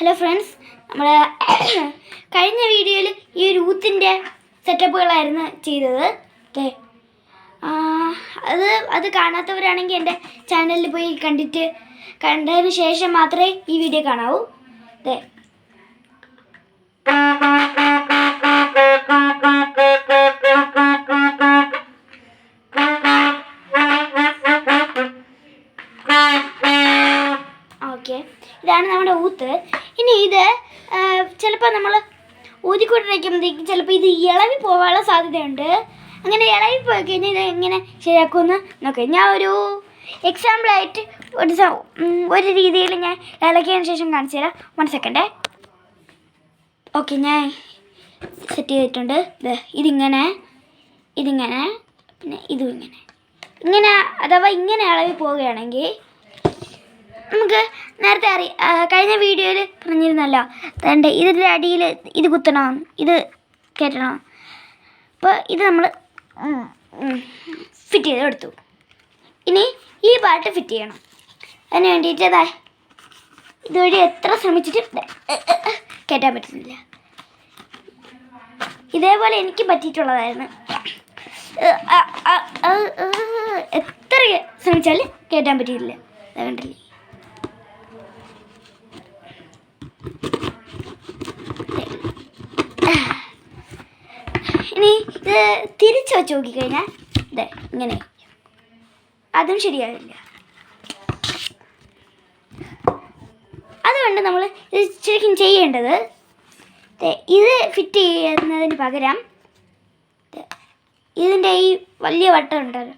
Hello friends, നമ്മൾ കഴിഞ്ഞ വീഡിയോയിൽ ഈ ഒരു ഊത്തിൻ്റെ സെറ്റപ്പുകളായിരുന്നു ചെയ്തത്. ഓക്കെ, അത് കാണാത്തവരാണെങ്കിൽ എൻ്റെ ചാനലിൽ പോയി കണ്ടതിന് ശേഷം മാത്രമേ ഈ വീഡിയോ കാണാവൂ. അതെ, ഓക്കെ, ഇതാണ് നമ്മുടെ ഊത്ത്. ഇനി ഇത് ചിലപ്പോൾ നമ്മൾ ഊതിക്കൊണ്ടിരിക്കുമ്പോഴത്തേക്കും ചിലപ്പോൾ ഇത് ഇളവി പോകാനുള്ള സാധ്യതയുണ്ട്. അങ്ങനെ ഇളവി പോയി കഴിഞ്ഞാൽ ഇത് എങ്ങനെ ശരിയാക്കുമെന്ന് നോക്കാം. ഞാൻ ഒരു എക്സാമ്പിളായിട്ട് ഒരു രീതിയിൽ ഞാൻ ഇളക്കിയതിന് ശേഷം കാണിച്ചു തരാം. 1 സെക്കൻഡ്. ഓക്കെ, ഞാൻ സെറ്റ് ചെയ്തിട്ടുണ്ട്. ഇതിങ്ങനെ പിന്നെ ഇതും ഇങ്ങനെ അഥവാ ഇങ്ങനെ ഇളവി പോവുകയാണെങ്കിൽ നമുക്ക് നേരത്തെ കഴിഞ്ഞ വീഡിയോയിൽ പറഞ്ഞിരുന്നല്ലോ, അതുകൊണ്ട് ഇതിൻ്റെ അടിയിൽ ഇത് കുത്തണം, ഇത് കയറ്റണം. അപ്പോൾ ഇത് നമ്മൾ ഫിറ്റ് ചെയ്ത് എടുത്തു. ഇനി ഈ പാർട്ട് ഫിറ്റ് ചെയ്യണം. അതിന് വേണ്ടിയിട്ട് ഇതുവഴി എത്ര ശ്രമിച്ചിട്ട് കയറ്റാൻ പറ്റുന്നില്ല. ഇതേപോലെ എനിക്ക് പറ്റിയിട്ടുള്ളതായിരുന്നു. എത്ര ശ്രമിച്ചാലും കയറ്റാൻ പറ്റിയില്ല. കണ്ടില്ലേ? ഇനി ഇത് തിരിച്ചു വെച്ച് നോക്കിക്കഴിഞ്ഞാൽ ഇങ്ങനെ അതും ശരിയാവില്ല. അതുകൊണ്ട് നമ്മൾ ഇത് ശരിക്കും ചെയ്യേണ്ടത്, ഇത് ഫിറ്റ് ചെയ്യുന്നതിന് പകരം ഇതിൻ്റെ ഈ വലിയ വട്ടം ഉണ്ടല്ലോ,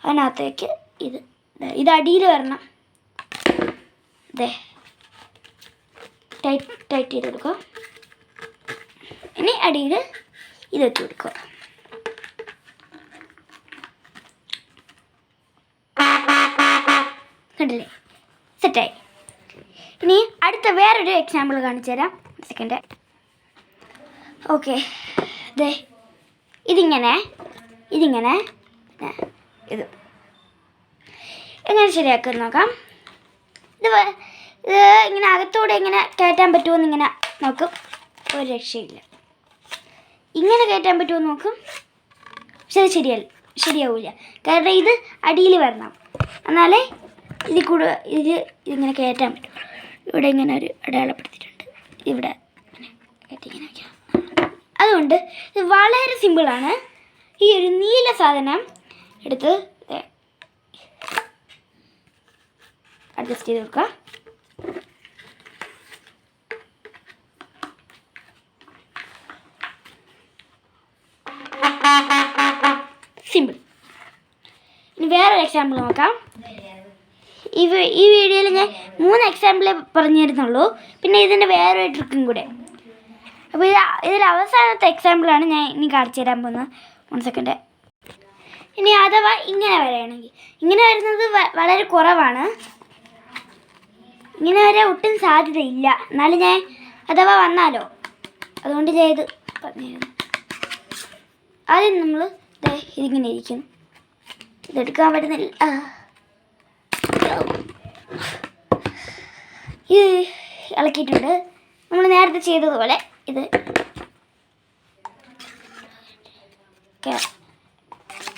അതിനകത്തേക്ക് ഇത് അടിയിൽ വരണം. ടൈറ്റ് ചെയ്ത് കൊടുക്കുക. ഇനി അടിയിൽ ഇത് വെച്ച് കൊടുക്കുക. കണ്ടില്ലേ? സെറ്റായി. ഇനി അടുത്ത വേറൊരു എക്സാമ്പിൾ കാണിച്ചു തരാം. 1 സെക്കൻഡ്. ഓക്കെ, ഇതിങ്ങനെ ഇത് എങ്ങനെ ശരിയാക്കാൻ നോക്കാം. ഇത് ഇങ്ങനെ അകത്തോടെ ഇങ്ങനെ കയറ്റാൻ പറ്റുമെന്ന് ഇങ്ങനെ നോക്കും. ഒരു രക്ഷയില്ല. ഇങ്ങനെ കയറ്റാൻ പറ്റുമെന്ന് നോക്കും. പക്ഷെ അത് ശരിയാവില്ല. കാരണം ഇത് അടിയിൽ വരണം, എന്നാലേ ഇതിങ്ങനെ കയറ്റാൻ പറ്റും. ഇവിടെ ഇങ്ങനെ ഒരു അടയാളപ്പെടുത്തിയിട്ടുണ്ട്. ഇവിടെ ഇങ്ങനെ വയ്ക്കാം. അതുകൊണ്ട് ഇത് വളരെ സിമ്പിളാണ്. ഈ ഒരു നീല സാധനം എടുത്ത് അഡ്ജസ്റ്റ് ചെയ്ത് കൊടുക്കുക. സിമ്പിൾ. ഇനി വേറൊരു എക്സാമ്പിൾ നോക്കാം. ഈ വീഡിയോയിൽ ഞാൻ 3 എക്സാമ്പിളേ പറഞ്ഞിരുന്നുള്ളൂ. പിന്നെ ഇതിൻ്റെ വേറൊരു ട്രിക്കും കൂടെ. അപ്പോൾ ഇതിൽ അവസാനത്തെ എക്സാമ്പിളാണ് ഞാൻ ഇനി കാണിച്ചു തരാൻ പോകുന്നത്. 1 സെക്കൻഡ്. ഇനി അഥവാ ഇങ്ങനെ വരികയാണെങ്കിൽ, ഇങ്ങനെ വരുന്നത് വളരെ കുറവാണ്. ഇങ്ങനെ വരെ ഒട്ടും സാധ്യതയില്ല. എന്നാലും ഞാൻ അഥവാ വന്നാലോ, അതുകൊണ്ട് ഞാൻ ഇത് പറഞ്ഞിരുന്നു. ആദ്യം നമ്മൾ ഇതിങ്ങനെ ഇരിക്കുന്നു. ഇതെടുക്കാൻ പറ്റുന്നില്ല. ഇത് ഇളക്കിയിട്ടുണ്ട്. നമ്മൾ നേരത്തെ ചെയ്തതുപോലെ ഇത്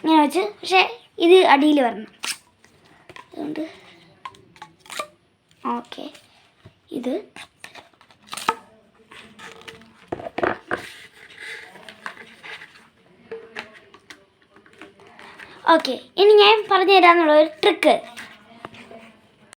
ഇങ്ങനെ വെച്ച്, പക്ഷേ ഇത് അടിയിൽ വരണം. അതുകൊണ്ട് ഓക്കെ, ഇത് ഓക്കെ. ഇനി ഞാൻ പറഞ്ഞു തരാമെന്നുള്ള ഒരു ട്രിക്ക്.